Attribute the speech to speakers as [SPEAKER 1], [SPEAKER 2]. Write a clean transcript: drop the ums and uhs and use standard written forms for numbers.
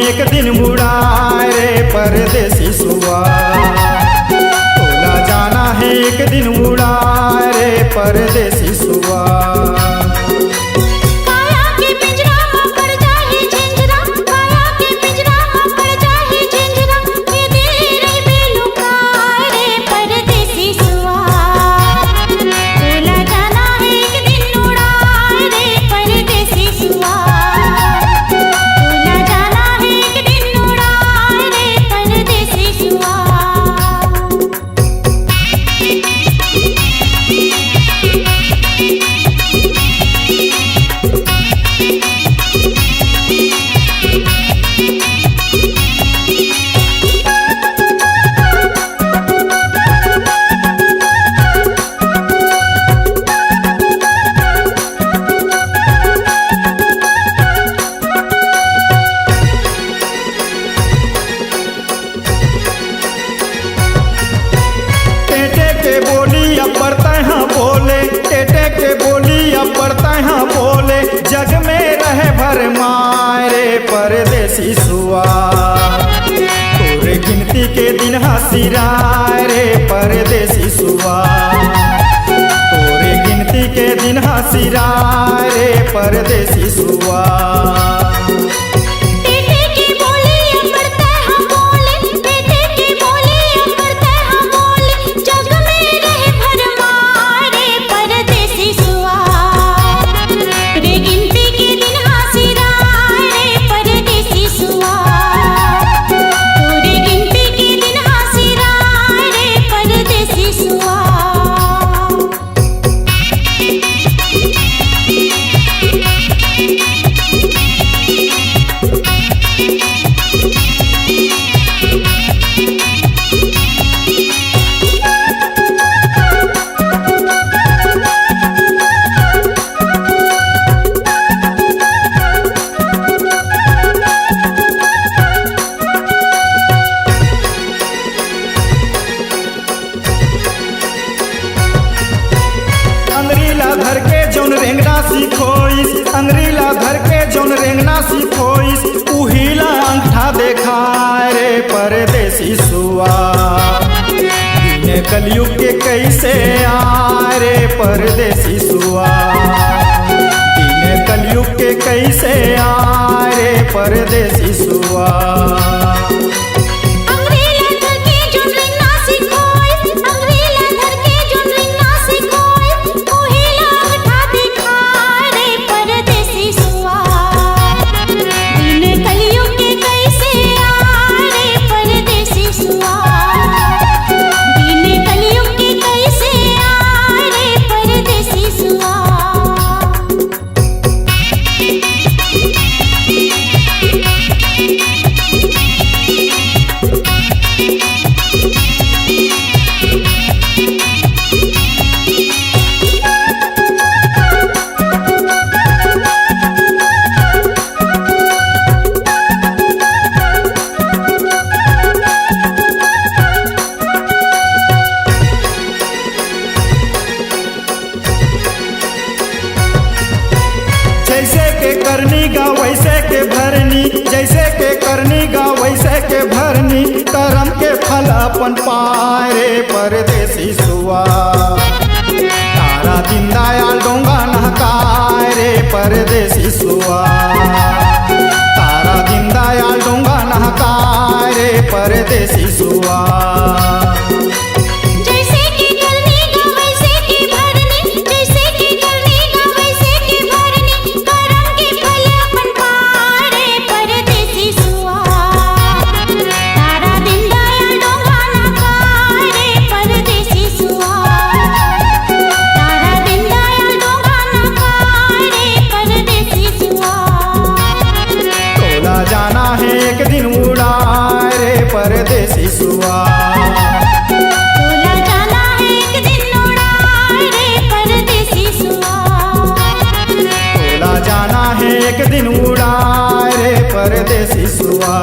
[SPEAKER 1] एक दिन उड़ाए रे परदेसी सुआ। तोला जाना है एक दिन उड़ाए रे परदेसी सुआ। जग में रहे भर मारे परदेसी सुआ। तोरे गिनती के दिन हसीराए रे परदेसी सुआ। तोरे गिनती के दिन हसीराए रे परदेसी सुआ। अंगरीला धर के जौन रेंगना सीखोइस उहीला अंगठा देखाए रे परदेसी सुआ। दिन कलयुग के कैसे आए रे परदेसी सुआ। दिन कलयुग के कैसे आए रे परदेसी सुआ। करनी गा वैसे के भरनी, जैसे के करनी गा वैसे के भरनी। करम के फल अपन पाए रे परदेसी सुआ। तारा दिन दयाल डोंगा नहकाए रे परदेसी सुआ। तारा दिन दयाल डोंगा नहकाए रे परदेसी सुआ। जाना है एक दिन उड़ाए रे परदेसी सुआ।
[SPEAKER 2] तोला जाना है एक दिन उड़ाए रे परदेसी सुआ।
[SPEAKER 1] तोला जाना है एक दिन उड़ाए रे परदेसी सुआ।